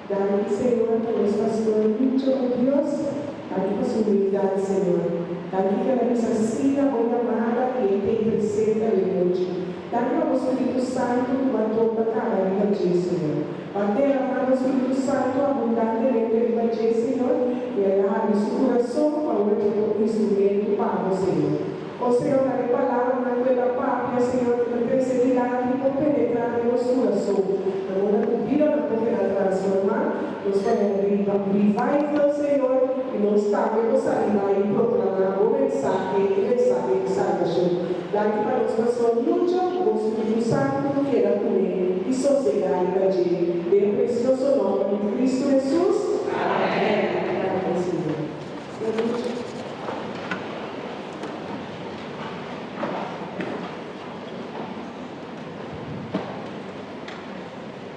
Dale, Señor, por los pastores, mucho con Dios. Dale por su humildad, Señor. Dale que la misa siga muy amada y te presenta de noche. Dale por Espíritu Santo, tu mató cada día, Señor. Mantén amado Espíritu Santo abundantemente en el Señor, y haga de su corazón para un instrumento para o Señor. O Señor, dale palabra, una nueva patria, Señor, que perseguirá y penetrar en los corazones. Una cumplida, la puede transformar, nos puede revival, Señor, y nos estamos saliendo y proclamar un mensaje de salvación. Dale para los pastores mucho, con su Espíritu Santo, quiera comer y sosegar y allí. De precioso nombre de Cristo Jesús. Amén. Gracias, Señor.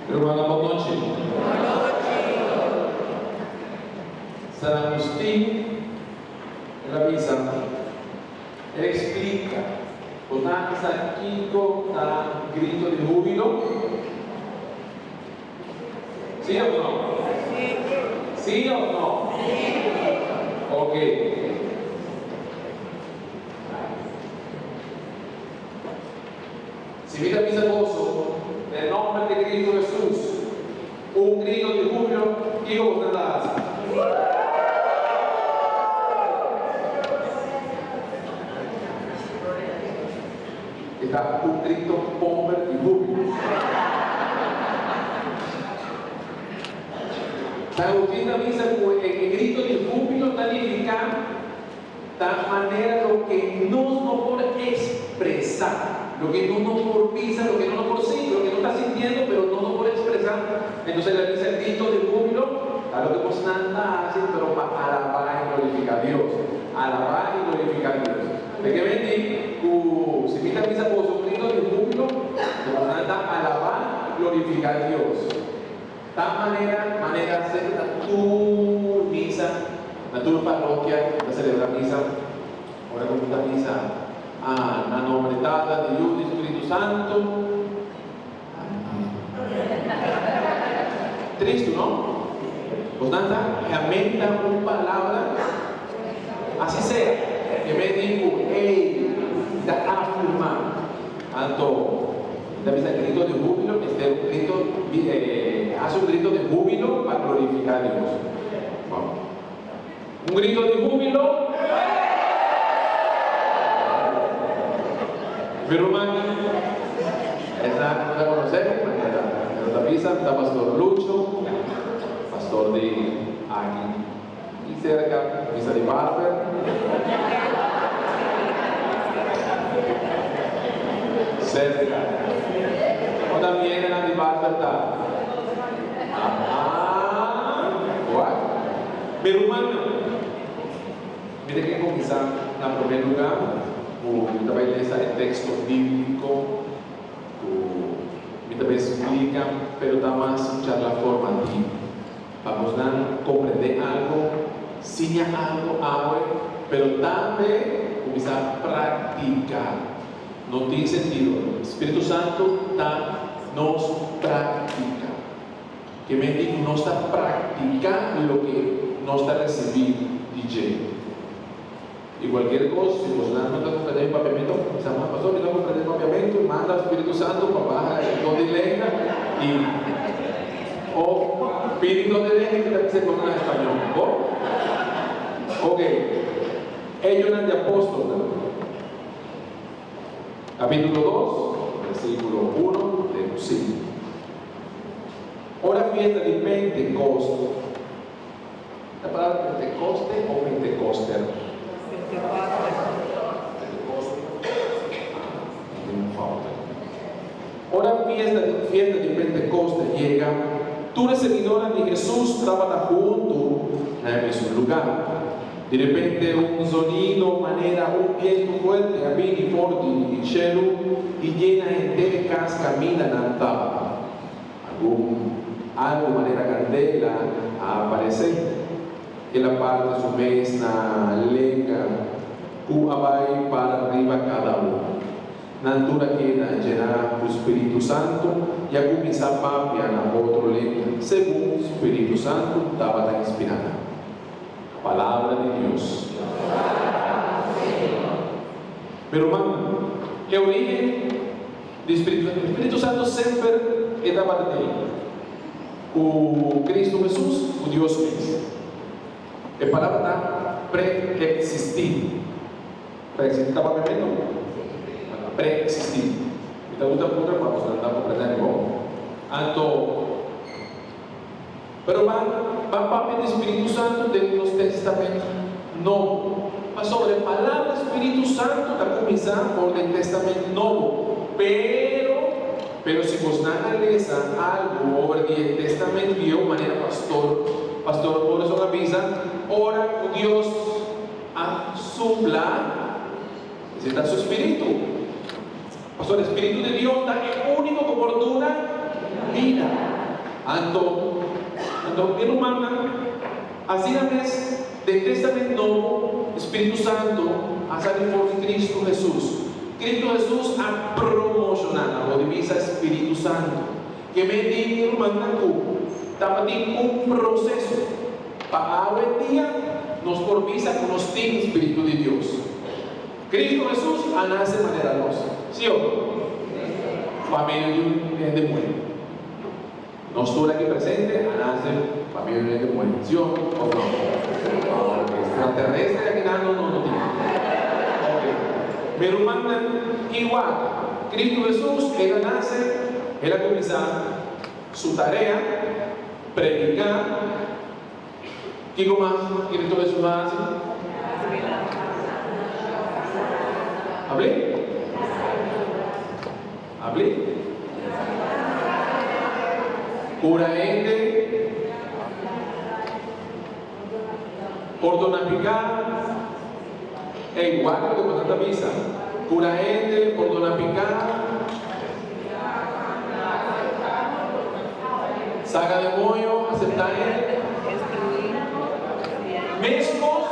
Hermana, boa noite. San Agustín, en la misa, explica, portanto, aqui com grito de júbilo. ¿Sí o no? ¿Sí o no? Ok. Si viene a misa gozo, nel nome di Cristo Jesús, un grito di júbilo, ¿qué vos haces? Está un grito bomber di júbilo. San Agustín avisa que el grito de júbilo está significando de manera lo que no puede expresar, lo que no por pisa, lo que no por sí, lo que no está sintiendo, pero no puede expresar. Entonces le dice el grito de júbilo, a lo que pues nada hace, pero para alabar y glorificar a Dios. Alabar y glorificar a Dios. ¿De qué ven? Si pita misa por un grito de júbilo, pues nada alabar y glorificar a Dios. De manera hacer tu misa, la tu parroquia, la celebrar misa, ahora con esta misa, la nombre de Tata, de Dios, de Espíritu Santo. Triste, ¿no? Pues nada, aumenta una palabra, así sea, que me digo, da afirmar, tanto. Misa grito de júbilo, hace un grito de júbilo para glorificar a Dios. Vamos. Un grito de júbilo. Mi hermano, esta la conocemos, en la misa está Pastor Lucho, pastor de aquí y cerca, misa de Barber. Cerca. O también en la Barber está. Mi hermano, mire que comenzar en primer lugar, también leer el texto bíblico, también explica, pero da más charla formativa. Vamos a comprender algo, enseñar algo, pero también comenzar a practicar. No tiene sentido. El Espíritu Santo nos practica. Que me diga, no está practicando lo que no está recibiendo DJ. Y cualquier cosa, si vos no está comprando el papiamento, pensamos, pastor, no comprando el papiamento, manda al Espíritu Santo para bajar el don de lengua o espíritu de lengua que también se pone en español. Ok. Ellos eran de apóstoles. Capítulo 2, versículo 1 de 5. Ahora fiesta de Pentecostés. ¿La palabra Pentecoste o Pentecoster? Ahora fiesta de Pentecostés llega. Toda seguidora de Jesús estaba junto en su lugar. De repente un sonido, un viento fuerte, abrir fuerte y cielo, y llena de casa camina andaba. Algo manera candela a aparecer. Que la parte de su mesa, lenga, abai para arriba cada uno. natura queda llena do Espírito Santo e a começar a papiar na outra língua, segundo o Espírito Santo estava inspirada. A palavra de Deus. Meu irmão, a origem do Espírito Santo sempre estava nele. O Cristo Jesus, o Deus mesmo. A palavra está pré-existindo. Pré-existindo, estava vendo? Pré-existindo. Então, outra palavra, não dá para aprender igual. Então, pero vai do Espírito Santo dentro do Testamento Novo. Mas sobre a palavra Espírito Santo está começando por o Testamento Novo. Pero se você analisa algo sobre o Testamento Viejo, maneira pastor por isso avisa, ora o Deus a supla, necessita seu Espírito. Pastor, o Espírito de Deus é o único que oportuna vida. Então, meu irmão, assim na vez do Testamento Novo, Espírito Santo a sair por Cristo Jesus. Cristo Jesus a promocionar a divisa Espírito Santo. Que me diz, meu irmão, estava um processo para hoje dia nos provisa que nos tem Espírito de Deus. Cristo Jesus a nasce de maneira nossa. Sim ou não? Família de demônio. Nós todos aqui presentes a nasce família de demônio. Sim ou não? Extraterrestre aqui não tem. Meu irmão, igual. Cristo Jesus, ele nasce, ele começa sua tarefa, predicar. Que mais Cristo Jesus faz? Hable. Cura gente, ordena picar, é igual que você está misa. Cura gente, ordena picar, saca demônio, acepta ele. Mesmos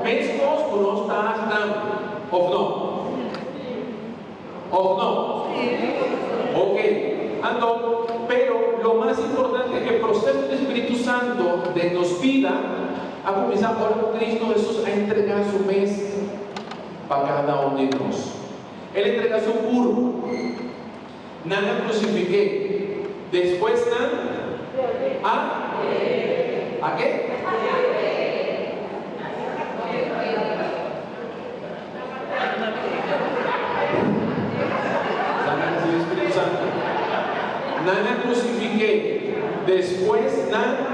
que nós estamos dando, ou não? Ok. Então, pero lo más importante es que el proceso del Espíritu Santo de nos vida a começar agora com Cristo Jesus a entregar su mes para cada um de nós. Ele entrega seu corpo. Nada crucifiquei. Depois ¿a qué? Nada crucifiquei, después nada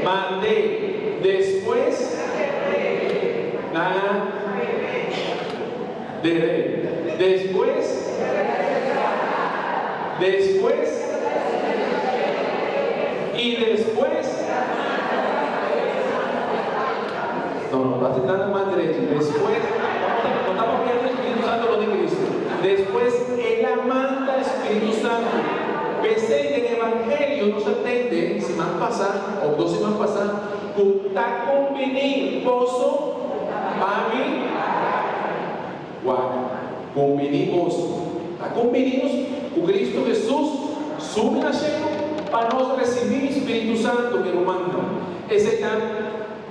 mandé, después nada daré, después y después no va a ser nada más derecho, después no estamos viendo el Espíritu Santo lo de Cristo, después Él manda el Espíritu Santo. Pensei que el Evangelio nos atende semana pasada o 2 semanas pasadas, que está convenido para mí. Convenimos, está convenido con Cristo Jesús, sube a cielo para nos recibir el Espíritu Santo que nos manda. Ese es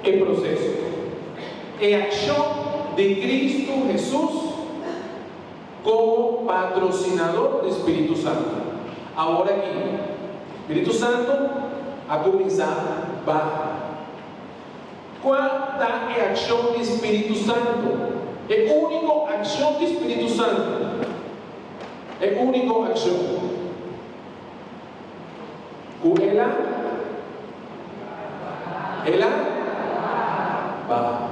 el proceso. La acción de Cristo Jesús como patrocinador del Espíritu Santo. Agora aqui, Espírito Santo a começar baja. Qual é a ação do Espírito Santo? É a única ação do Espírito Santo. É a única ação. Com ela baja.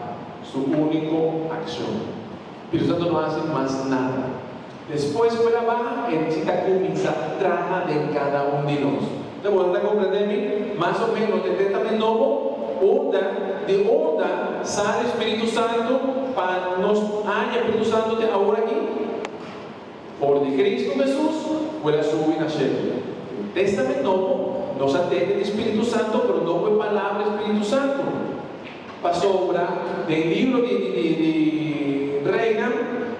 Sua única ação. O Espírito Santo não faz mais nada. Depois que ela baja, ele necessita começar a trabalhar de cada um de nós. Então, você está compreendendo? Mais ou menos, no Testamento Novo, de onde sai o Espírito Santo para nós. O Espírito Santo de agora aqui, por de Cristo Jesus, ela sube na célula. No Testamento Novo, nos atende o Espírito Santo, pero não é palavra Espírito Santo. Para sobra, del libro de Reina,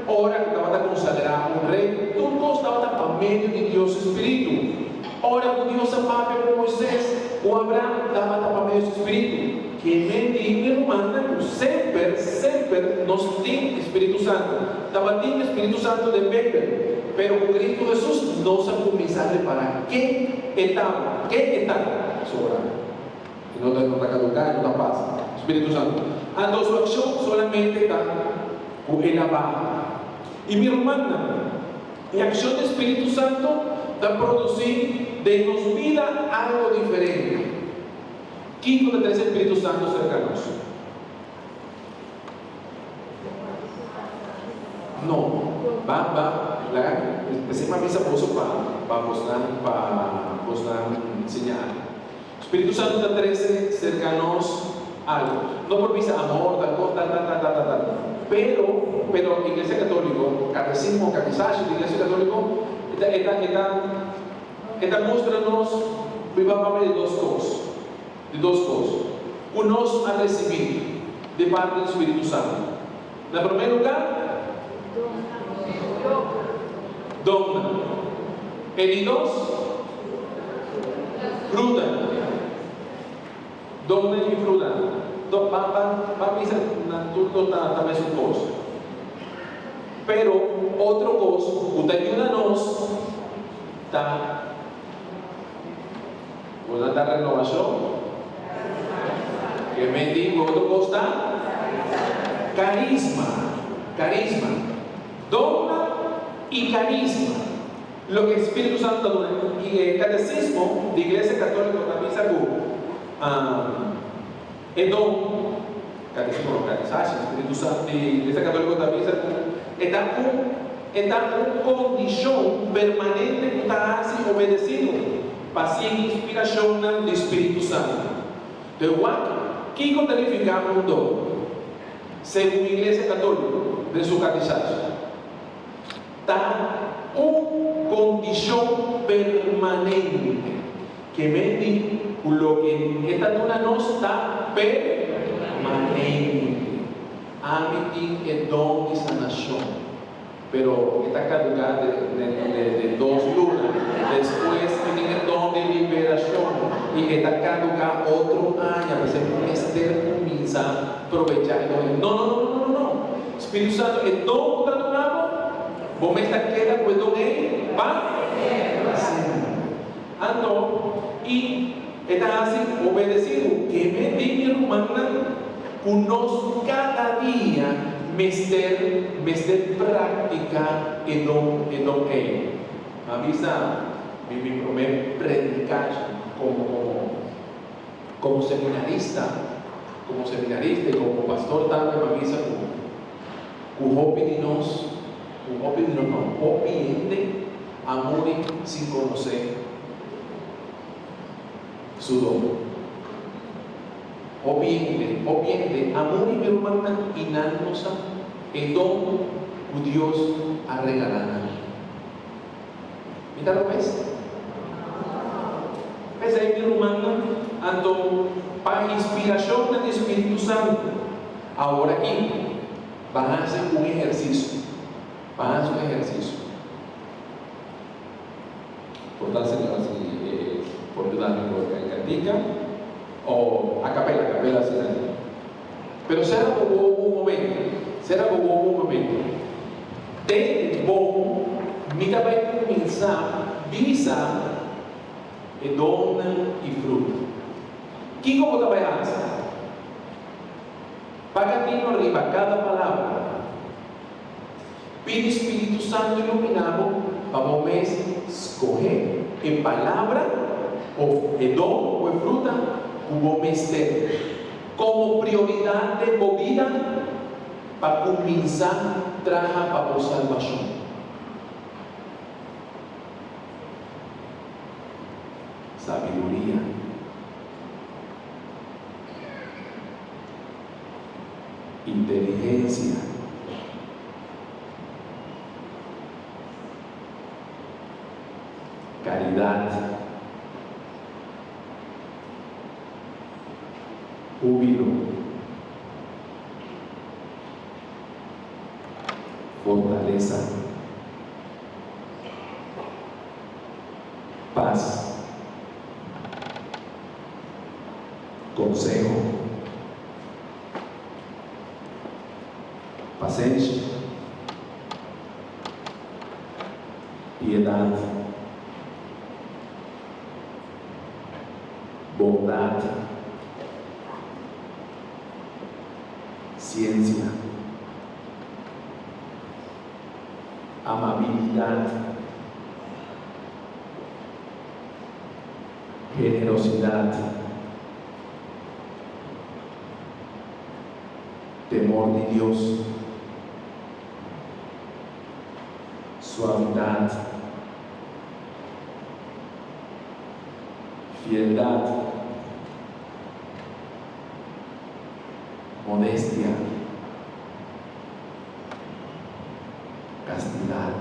ora que estava a consagrar um rei, tudo estava para meio de Deus Espírito. Ora com Deus amava com Moisés, o Abraão estava para meio do Espírito. Que me irmã, sempre nós temos Espírito Santo. Estava tendo Espírito Santo de Pedro, pero com Cristo Jesus nós a começar a reparar que etapa, sobra. Que não está caducado, não está paz. Espírito Santo. A nossa ação solamente está com ele abaixo. E minha irmã, a ação do Espírito Santo está produzindo de nos vida algo diferente. ¿Quién puede tener el Espíritu Santo cercanos? No, empecé a misa para enseñar. Espíritu Santo está 13 cercanos algo. No por misa amor, tal. Pero Iglesia Católica, catecismo, catezaje de Iglesia Católica, está mostrándonos vivamente de dos cosas. Unos a recibir de parte del Espíritu Santo. En primer lugar, dogma. Y dos, fruta. Dogma y fruta. Va a pisar también su cosa. Pero otro cosa, que ayuda-nos a dar renovación. Que me digo, otro cosa, carisma. Dogma y carisma. Lo que el Espíritu Santo y el catecismo de Iglesia Católica también sacó. El don, catecismo, catezaje, Espíritu Santo de Iglesia Católica también sacó. Está una condición permanente que está así obedecido. Paciente, inspiración del Espíritu Santo. Entonces, ¿qué calificamos un don? Según la Iglesia Católica, de su catezaje, está una condición permanente que me dice lo que esta dona no está permanente. Amitin el don de sanación. Pero está caducada de 2 lunas. Después tiene el don de liberación. Y está caducada otro año. A veces Esther comienza a aprovechar. No. Espíritu Santo, el don que está donado, vos me está queda, pues don es para y está así obedecido. Que me di mi hermana, conozco cada día. Mester práctica el don avisa mi primer predicar como seminarista y como pastor también me avisa con opininos no opiniente amor sin conocer su don. Obviamente, amor y mi hermana inanosa, el don que Dios ha regalado a mí. ¿Mira lo ves? ¿Ves ahí mi hermana? Ando para inspiración del Espíritu Santo. Ahora aquí, van a hacer un ejercicio. Por tal señora, por ayudarme por cantica. O a capela así. Pero será como un momento. De bom, mira vai começar visa e dona e fruta. Que como está vai fazer? Pagatino arriba cada palavra. Pide Espírito Santo iluminado para o mês escolher em palavra ou em dom ou em fruta como mestre, como prioridade de vida para começar a trabalhar para a salvação. Sabedoria, inteligência, caridade, júbilo, fortaleza, paz, consejo, paciencia, piedad, bondad, ciencia, amabilidad, generosidad, temor de Dios, suavidad, fieldad, modestia, castidad.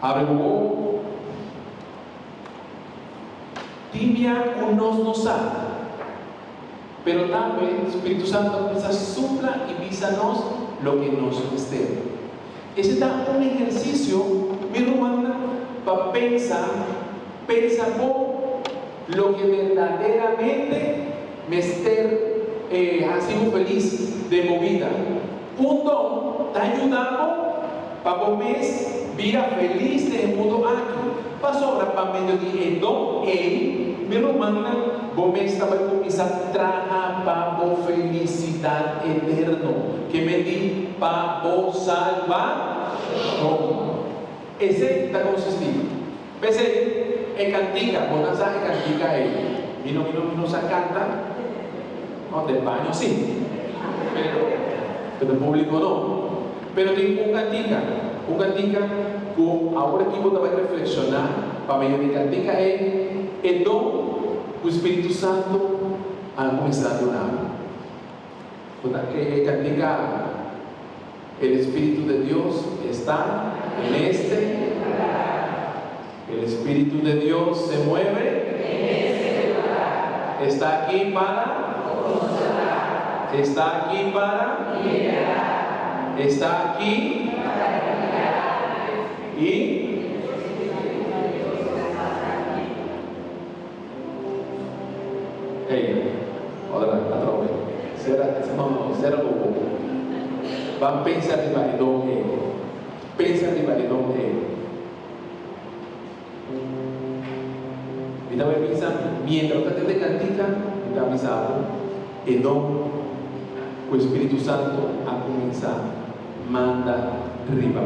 Algo tibia o no sabe, pero también el Espíritu Santo pisa supla y písanos lo que nos esté. Ese es un ejercicio, mi hermana, para pensar por lo que verdaderamente me esté haciendo feliz de movida. Un don está ayudando para comer vida feliz del mundo aquí. Pasó ahora para medio de el don, mi hermana, vos estaba começar a trabajar para felicidad eterna, que me di para salvar. Ese está consistido. Pensé, en cantica, vos danzas en cantica vino se canta, no, del baño sí, pero el público no. Pero tengo un cantica que ahora aquí vos te vas a reflexionar para medio de cantica el don que el Espíritu Santo ha comenzado a dar. Que cantica el Espíritu de Dios está en este lugar. El Espíritu de Dios se mueve en este lugar. Está aquí para consolar. Está aquí para liberar. Está aquí para guiar. Y otra vez. Será poco. Van a pensar de validón Pensa de validón Mira, voy a pensar, mientras usted te cantica, me ha avisado, el don, el Espíritu Santo ha comenzado, manda arriba.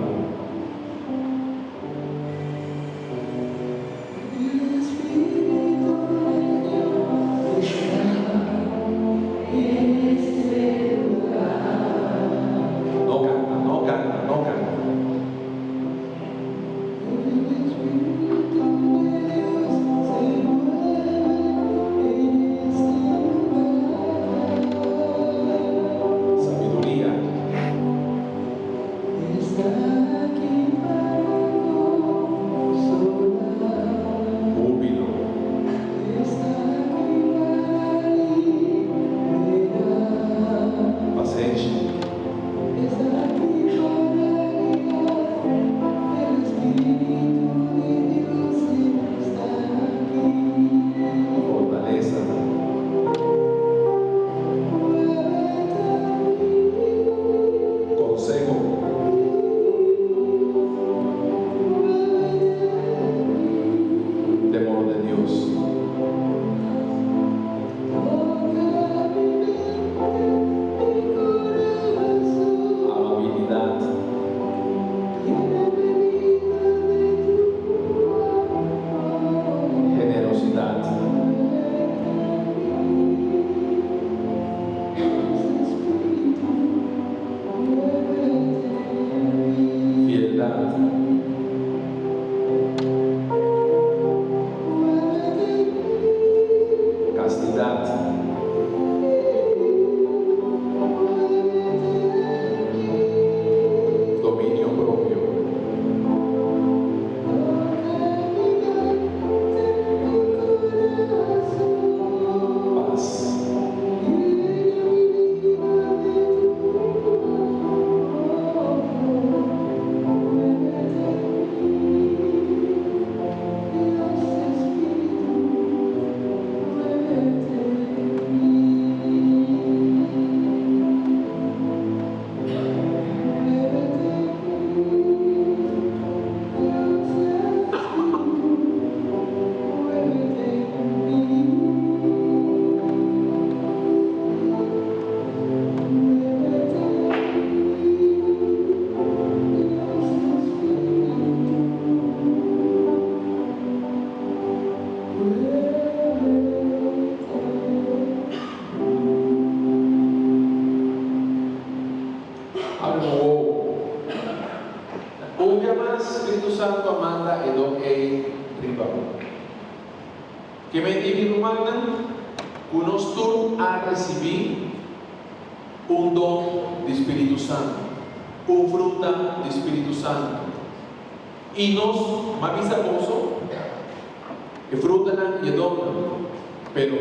Sabiduría. privado. Que me diga humana, unos tú a recibir un don de Espíritu Santo, un fruta de Espíritu Santo. Y nos mavisa pozo, que fruta y don, pero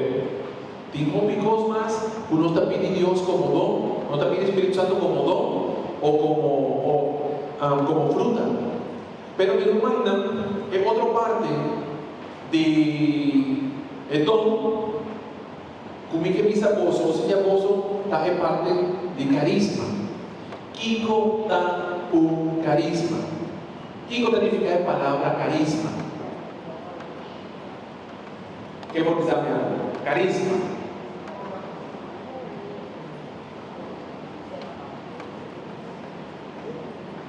tengo picos más, uno está pidiendo Dios como don, no está pidiendo Espíritu Santo como don o como fruta. Pero me lo mandan en otra parte de don, como que misa pozo, o sea, pozo, está en parte de carisma. Kiko da un carisma. Kiko significa la palabra carisma. ¿Qué por qué carisma?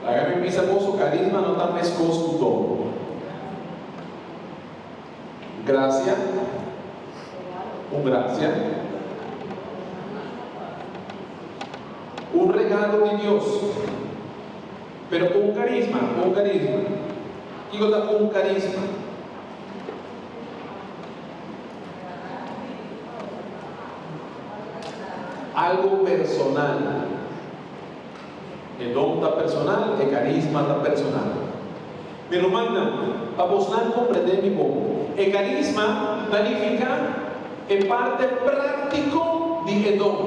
La que me pisa pozo carisma no está pescoso todo. Gracia, un regalo de Dios, pero con carisma. Digo, un carisma. Algo personal. El don está personal, el carisma está personal. Me lo mandan para vos comprender mi poco. El carisma significa en parte práctico de don.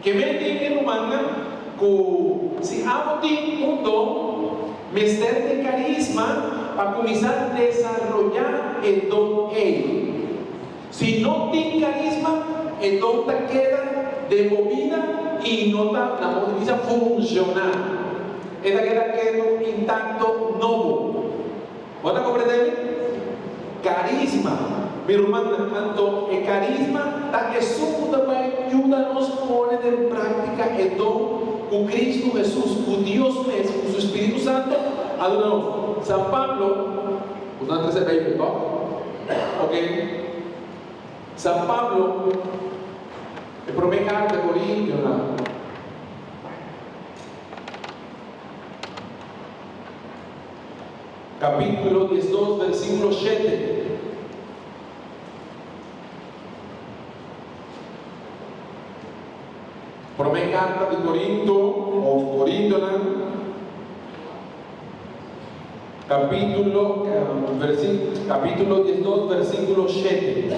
Que me lo mandan que si amo un don, me ser de carisma para comenzar a desarrollar el don él. Si no tiene carisma, el don te queda de movida y no está funcionar. Esta queda intacto nuevo. ¿Pueden comprender? Carisma. Mi hermano, tanto el carisma, la que su también ayúdanos a poner en práctica el don con Cristo Jesús, con Dios mismo, con su Espíritu Santo. Adoramos. San Pablo, usando ese baby talk, ok. San Pablo, el primer carta de Corintios, capítulo 12, versículo 7. Primer carta de Corinto, o Corintios, capítulo 12, versículo 7.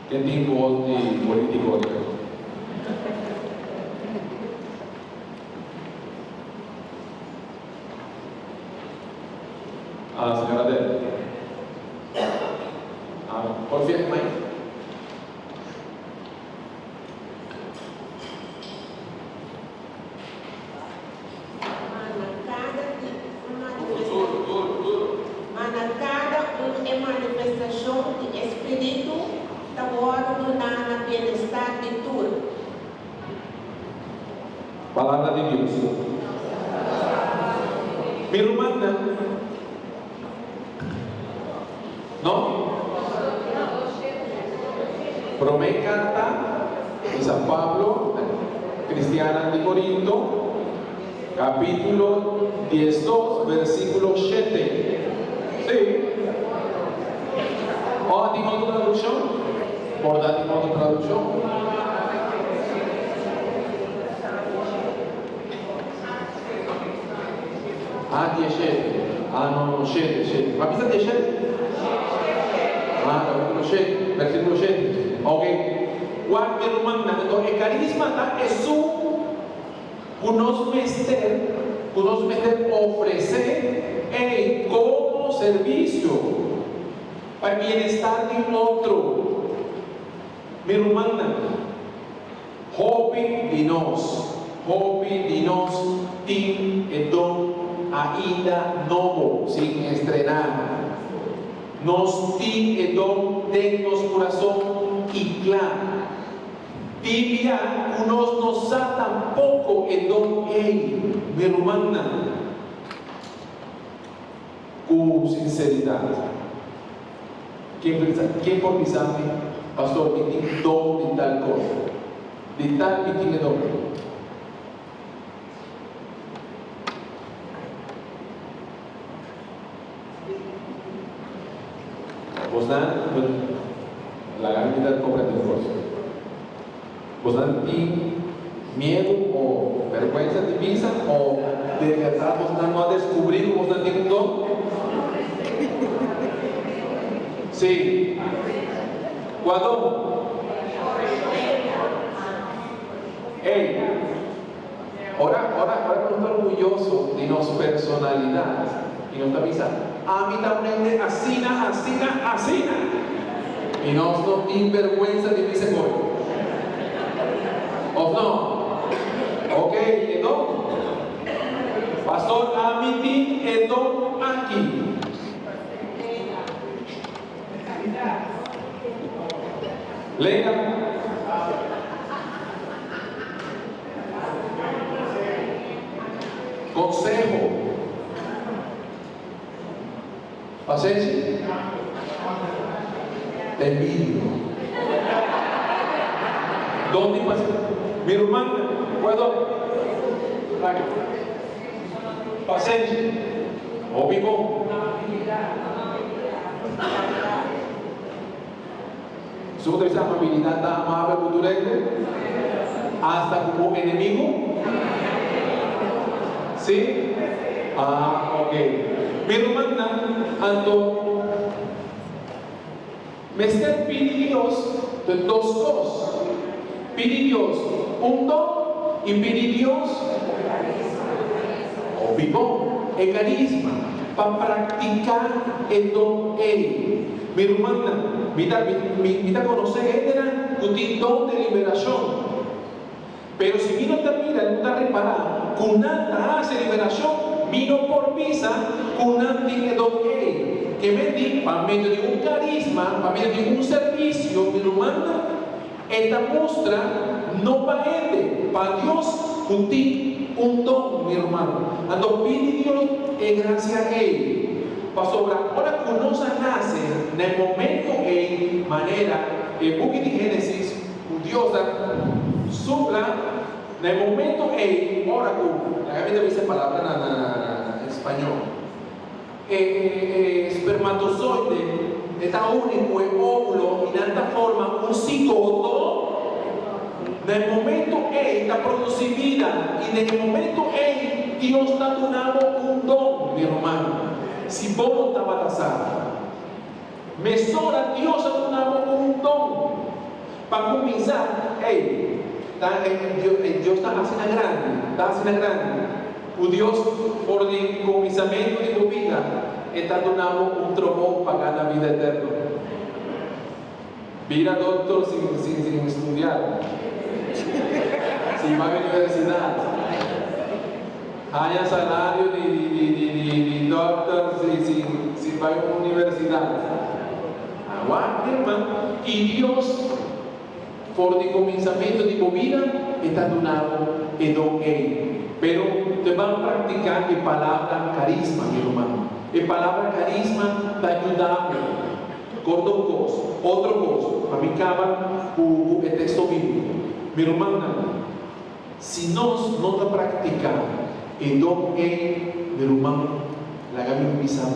¿Qué tipo de político? Señora Del. Por fin, Mike. Manifestação de Espírito trabalha na bem-estar de tudo. Palavra de Deus. Mi hermana, ¿no? Primer carta de San Pablo, cristiana de Corinto, capítulo 12, versículo 7. Sí. ¿O tiene otra traducción? ¿Por dar otra traducción? Ah, 10. No, 7. ¿Va a pensar 10? Capítulo 7, versículo 7. Ok. Guarda, hermano, el carisma está Jesús, unos meter ofrecer como servicio para el bienestar de otro. Mi hermana, hobby de nos, tin el don ainda novo, sin estrenar. Nos tin el don de nos corazón y claro. Tibia, unos no sa tampoco el don él, mi hermana, con sinceridad. ¿Quién por pisarme, pastor, que tiene don de tal cosa? De tal que tiene don. Vos dan, la gran mitad comprende vos. Vos dan miedo o vergüenza divisa o de verdad vos dan no a descubrir vos dan un don. Sí. ¿Cuándo? Hey. Ahora no está orgulloso de nuestra personalidad y nos avisa, a mí también asina. Y nos no tiene vergüenza de dice hoy. ¿O no? Ok, ¿no? Pastor, a mí tiene don aquí. Lea. Consejo. Paciencia. Envidia. ¿Dónde pasa? Mi hermana, ¿puedo? Paciencia. ¿O vivo? Su punto de vista, amabilidad, tan amable, culturante, hasta como enemigo. ¿Sí? Ok. Mi hermana, ando, me está pidiendo Dios de dos cosas. Pide Dios un don y pide Dios o vivo el carisma para practicar el don él. Mi hermana, mira conocer era un don de liberación. Pero si vino te mira, no está reparado, Cunata hace liberación, vino por visa, Cunata tiene don que me di para medio de un carisma, para medio de un servicio, mi hermana, esta muestra no para él, para Dios, un don, mi hermano. Ando pide Dios en gracia a él. Pastor, ahora conoce nace en el momento en manera, el buque de Génesis, Dios supla, en el momento en oráculo, la gente dice palabra en español, espermatozoide está único en óvulo y de esta forma un cigoto, en el momento en la produce vida y en el momento en Dios está dando un don, mi hermano. Si vos no estabas casado, mesora Dios ha dado un don para comenzar. Dios está haciendo grande. O Dios, por el comenzamiento de tu vida, está dando un trombón para ganar vida eterna. Mira, doctor, sin estudiar, sin va a la universidad. Haya salario de doctor si va a una universidad. Aguante, hermano. Y Dios, por el comenzamiento de tu vida, está dando el don él. Pero te van a practicar la palabra carisma, mi hermano. La palabra carisma te ayuda con dos cosas. Otra cosa, para mí acaba el texto bíblico. Mi hermana, si no te practicamos el don él, mi hermano, la gana un pisado.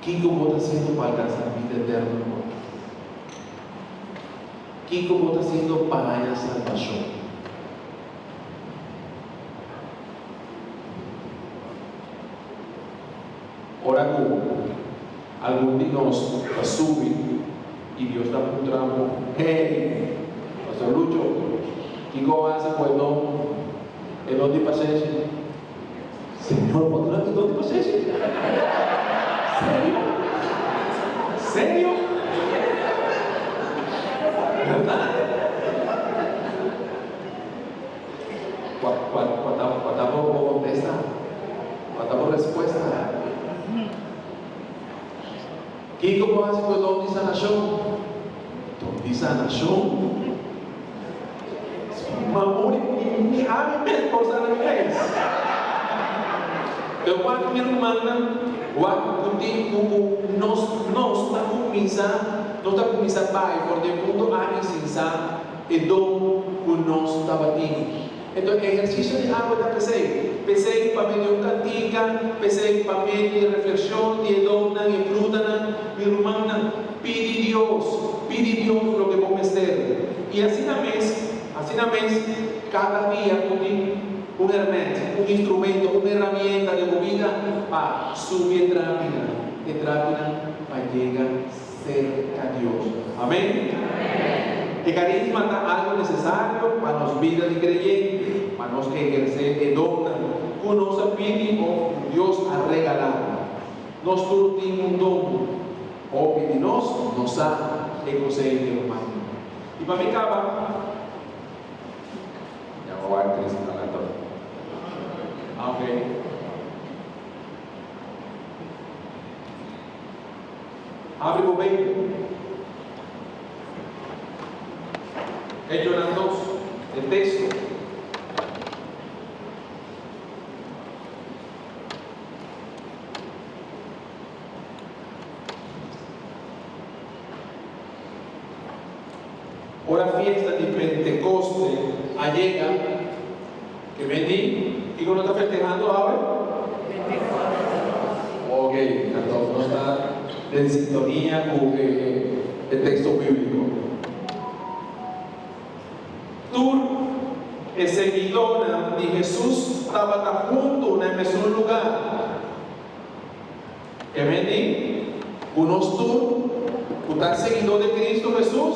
¿Qué como está haciendo para alcanzar vida eterna? ¿Qué como está haciendo para la salvación? Ahora algún día nos sube y Dios está mostrando, hey, Pastor Lucho, ¿qué hace pues no? ¿En dónde paséis? Señor, ¿por qué no te paséis? ¿Serio? ¿Serio? ¿Verdad? Cuando contesta, cuando respuesta. ¿Qué como hace pues don de sanación? Don de sanación. Mamón, ni hábil por sanidades. Pero cuando mi hermana, cuando no está comenzando, por de mundo hábil sin sa, el don que nos está batiendo. Entonces, ejercicio de agua está pesei. Pesei para medio un cantica, pesei para medio de reflexión, de dona, de fruta, mi rumana. Pide Dios lo que vos meter. Y así na mes, cada día un hermeto, un instrumento, una herramienta de movida para subir rápida, para llegar cerca a Dios. Amén. El carisma es algo necesario para nos vidas de creyentes, para nos que ejercer el don, que nos pedimos Dios a regalar. Nos turtimos un don, o pedimos, nos ha conseguido de humano. Y para mí acaba, ya voy a ver Cristo la torre. Ok. Abre o 20. Hechos 2, el texto. Ora fiesta di Pentecoste allega, que vendí, y cuando está festejando ahora. Ok, entonces no está en sintonía con el texto bíblico. Tú, el seguidor de Jesús, estaba junto en el mismo lugar. Que vendí, unos tú estás seguidor de Cristo Jesús.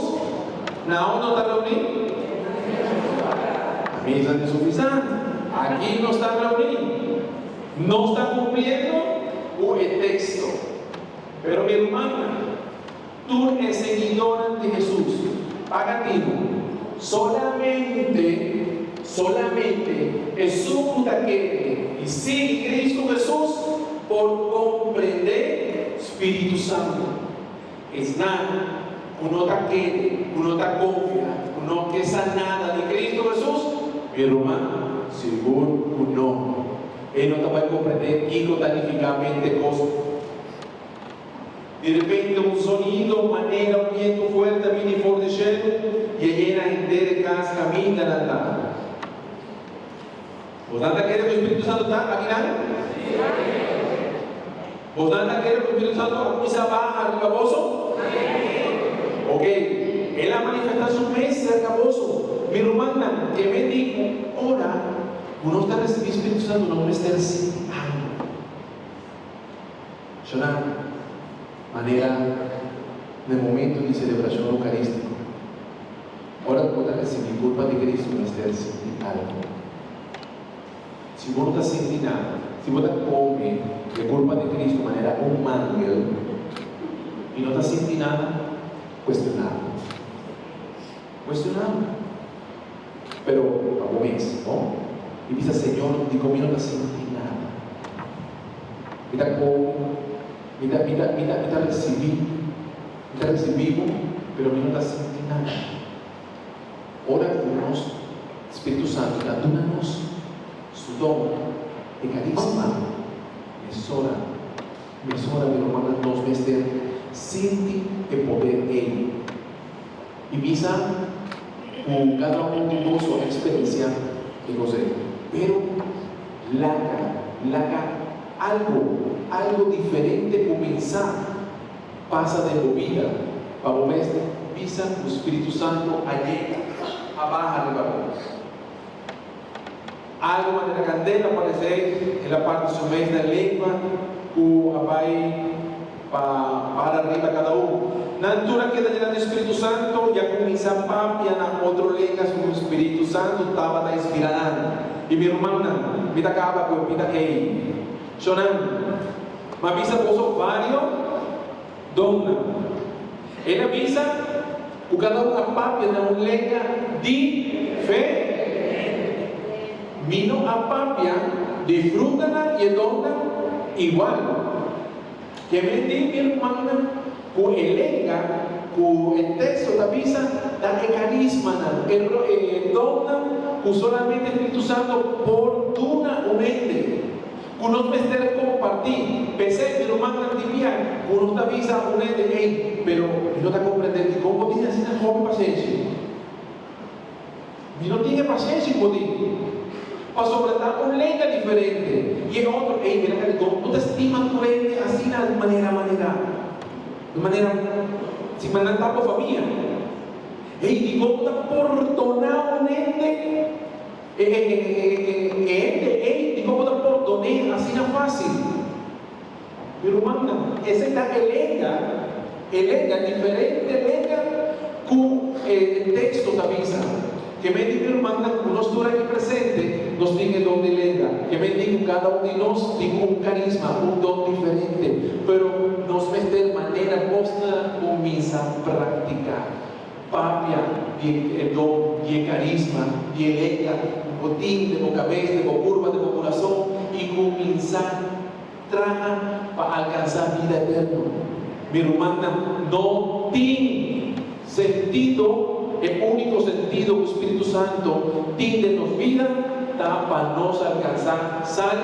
No está reunido. A misa de suficiente. Aquí no está reunido. No está cumpliendo el texto. Pero mi hermana, tú eres seguidora de Jesús. Pagativo. Solamente es su que y sigue Cristo Jesús por comprender Espíritu Santo. Es nada. Uno está quiere, uno está confía, uno que sanada de Cristo Jesús, mi hermano, seguro uno. Él no te va a comprender egotanicamente cosas. De repente un sonido, manera, un viento fuerte viene por de cielo y llena entera de casa, camina la tarde. ¿Vos nada quiere que el Espíritu Santo está caminando? ¿Vos nada quiere que el Espíritu Santo comienza a bajar al baboso? Ok, él ha manifestado su mesa al caboso. Mi hermana, que me dijo, ora, uno está recibiendo Espíritu Santo, no está recibiendo algo. Es una manera de momento de celebración eucarística. Ora, puedo recibir culpa de Cristo, no está recibiendo algo. Si vos no estás sintiendo nada, si vos te comes de culpa de Cristo de manera un ángel y no estás sintiendo nada, cuestionarlo. Pero como es, ¿no? Y dice, Señor, digo, mira, no sentí nada. Mira cómo, mira recibimos, pero mira, no sentí nada. Ora por nos, Espíritu Santo, dándonos su don de carisma. Mesora, mi hermana, nos veste, siente el poder Él. Y misa, cada uno tuvo su experiencia de José. Pero algo diferente comienza, pasa de la vida. Para ver, pisa el Espíritu Santo allí, abajo del balón. Algo de la candela aparece en la parte de su mes de lengua, que va para arriba cada uno. La altura que llena del Espíritu Santo, ya comienza a papiar a otro lengas con el Espíritu Santo, estaba inspirando. Y mi hermana, me acaba con el pita que sonando. Me avisa por varios donas. Él avisa que cada una papia de un lenga de fe. Vino a papia, disfrútala y dona igual. Que me diga mi hermana, con el lenga, con el texto de avisa, da el carisma, el dona, que solamente el Espíritu Santo por duna humilde. Uno puede compartir, pensé que lo mandan de viaje, uno te avisa humilde, pero no te comprende cómo tiene así una joven paciencia. Y no tiene paciencia por ti. para sobrellevar con lengua diferente. Y el otro, hey, mira que no te estimas tu lengua así de manera, si mandan por familia. Hey, digo, está perdonado, nente. Digo, está perdonado, así no es fácil. Pero manda, ese está elenga, diferente elenga con el texto de avisa. Que me diga, manda, uno estuvo aquí presente, nos diga dónde elenga. Que me diga, cada uno de nos diga un carisma, un don diferente. Pero nos mete de manera posta, comienza a practicar. Papia, el don, y el carisma, y el elenga, un botín, de cabeza, de curva, de corazón, y comienza traja para alcanzar vida eterna. Mi hermana, no tiene sentido, el único sentido que el Espíritu Santo tiene de nos vida, está para nos alcanzar sal.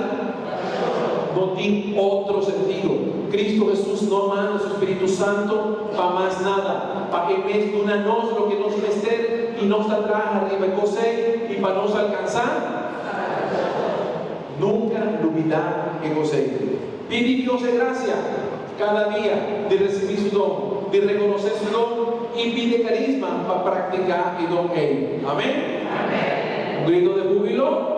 No tiene otro sentido. Cristo Jesús no manda su Espíritu Santo para más nada, para que mes de una nos lo que nos meter y nos traja arriba y cose y para nos alcanzar. Nunca olvidar que José pide Dios de gracia cada día de recibir su don, de reconocer su don y pide carisma para practicar el don que amén. Amén. Un grito de júbilo.